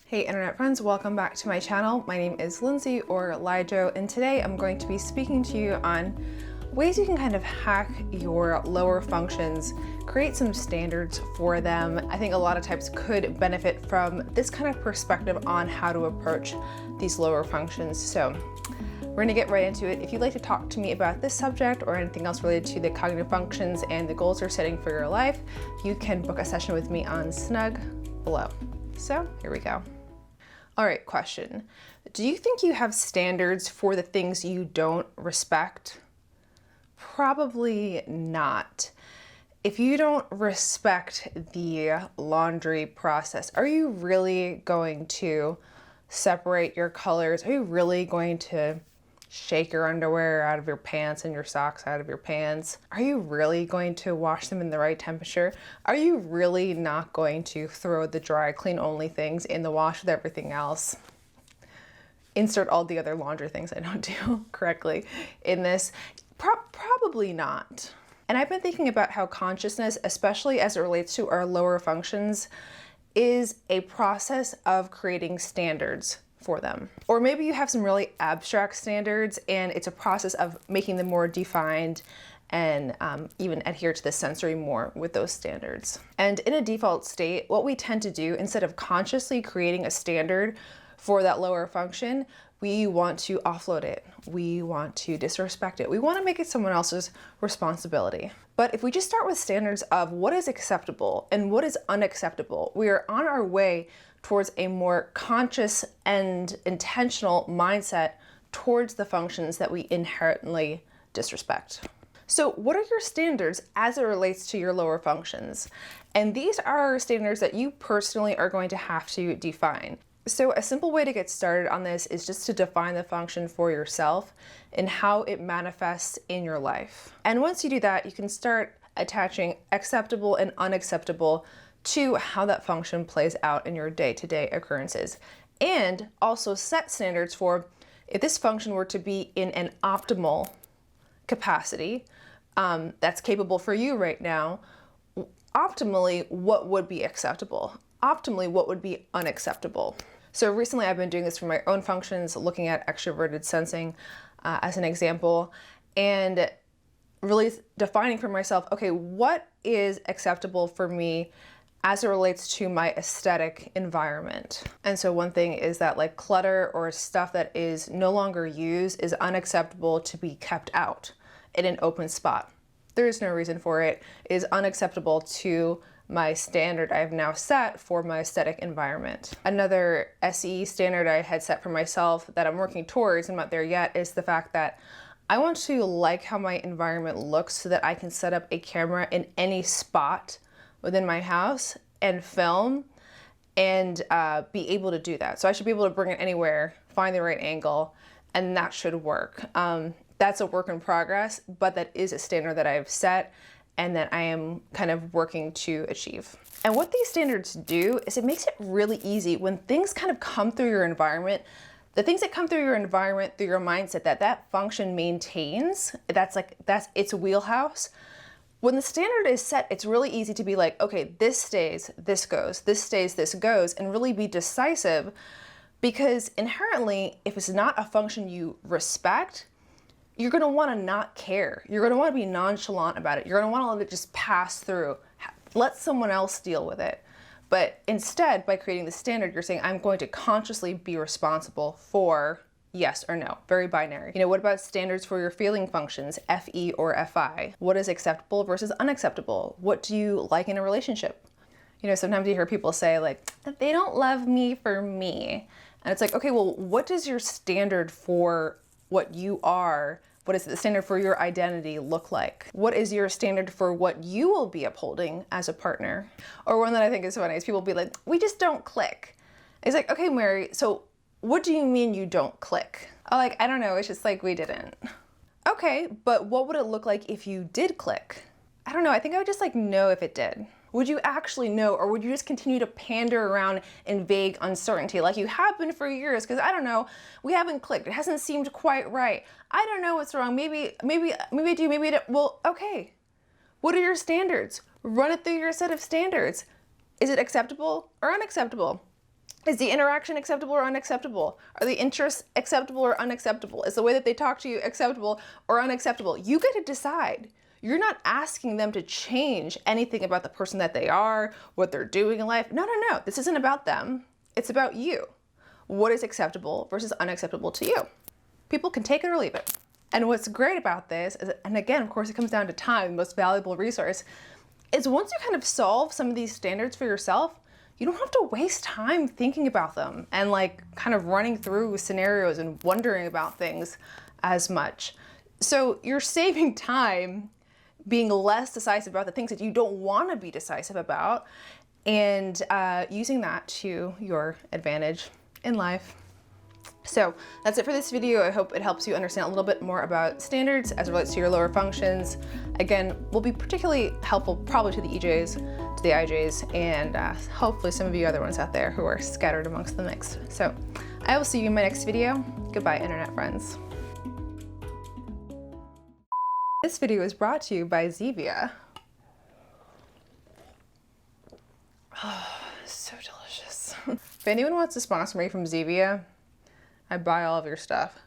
Hey internet friends, welcome back to my channel. My name is Lindsay or Lijo, and today I'm going to be speaking to you on ways you can kind of hack your lower functions, create some standards for them. I think a lot of types could benefit from this kind of perspective on how to approach these lower functions. So we're gonna get right into it. If you'd like to talk to me about this subject or anything else related to the cognitive functions and the goals you're setting for your life, you can book a session with me on Snug below. So here we go. All right, question. Do you think you have standards for the things you don't respect? Probably not. If you don't respect the laundry process, are you really going to separate your colors? Are you really going to shake your underwear out of your pants and your socks out of your pants? Are you really going to wash them in the right temperature? Are you really not going to throw the dry clean only things in the wash with everything else? Insert all the other laundry things I don't do correctly in this. Probably not. And I've been thinking about how consciousness, especially as it relates to our lower functions, is a process of creating standards for them. Or maybe you have some really abstract standards and it's a process of making them more defined and even adhere to the sensory more with those standards. And in a default state, what we tend to do, instead of consciously creating a standard for that lower function, we want to offload it. We want to disrespect it. We want to make it someone else's responsibility. But if we just start with standards of what is acceptable and what is unacceptable, we are on our way towards a more conscious and intentional mindset towards the functions that we inherently disrespect. So what are your standards as it relates to your lower functions? And these are standards that you personally are going to have to define. So a simple way to get started on this is just to define the function for yourself and how it manifests in your life. And once you do that, you can start attaching acceptable and unacceptable to how that function plays out in your day-to-day occurrences. And also set standards for if this function were to be in an optimal capacity that's capable for you right now, optimally, what would be acceptable? Optimally, what would be unacceptable? So recently I've been doing this for my own functions, looking at extroverted sensing as an example, and really defining for myself, okay, what is acceptable for me as it relates to my aesthetic environment. And so one thing is that like clutter or stuff that is no longer used is unacceptable to be kept out in an open spot. There is no reason for it. It is unacceptable to my standard I've now set for my aesthetic environment. Another SE standard I had set for myself that I'm working towards, I'm not there yet, is the fact that I want to like how my environment looks so that I can set up a camera in any spot within my house and film and be able to do that. So I should be able to bring it anywhere, find the right angle, and that should work. That's a work in progress, but that is a standard that I've set and that I am kind of working to achieve. And what these standards do is it makes it really easy when things kind of come through your environment, the things that come through your environment, through your mindset that function maintains, that's its wheelhouse. When the standard is set, it's really easy to be like, okay, this stays, this goes, this stays, this goes, and really be decisive, because inherently, if it's not a function you respect, you're gonna wanna not care. You're gonna wanna be nonchalant about it. You're gonna wanna let it just pass through. Let someone else deal with it. But instead, by creating the standard, you're saying, I'm going to consciously be responsible for yes or no, very binary. You know, what about standards for your feeling functions, FE or FI? What is acceptable versus unacceptable? What do you like in a relationship? You know, sometimes you hear people say like, they don't love me for me. And it's like, okay, well, what does your standard for what you are, what is the standard for your identity look like? What is your standard for what you will be upholding as a partner? Or one that I think is funny is people be like, we just don't click. It's like, okay, Mary, so what do you mean you don't click? I don't know, it's just like we didn't. Okay, but what would it look like if you did click? I don't know, I think I would just like know if it did. Would you actually know, or would you just continue to pander around in vague uncertainty like you have been for years? Because I don't know, we haven't clicked. It hasn't seemed quite right. I don't know what's wrong. Maybe I do, maybe I don't. Well, okay. What are your standards? Run it through your set of standards. Is it acceptable or unacceptable? Is the interaction acceptable or unacceptable? Are the interests acceptable or unacceptable? Is the way that they talk to you acceptable or unacceptable? You get to decide. You're not asking them to change anything about the person that they are, what they're doing in life. No, no, no. This isn't about them. It's about you. What is acceptable versus unacceptable to you? People can take it or leave it. And what's great about this is, and again, of course, it comes down to time, the most valuable resource, is once you kind of solve some of these standards for yourself, you don't have to waste time thinking about them and like kind of running through scenarios and wondering about things as much. So you're saving time being less decisive about the things that you don't want to be decisive about, and using that to your advantage in life. So that's it for this video. I hope it helps you understand a little bit more about standards as it relates to your lower functions. Again, will be particularly helpful probably to the EJs, to the IJs, and hopefully some of you other ones out there who are scattered amongst the mix. So I will see you in my next video. Goodbye, internet friends. This video is brought to you by Zevia. Oh, so delicious. If anyone wants to sponsor me from Zevia, I buy all of your stuff.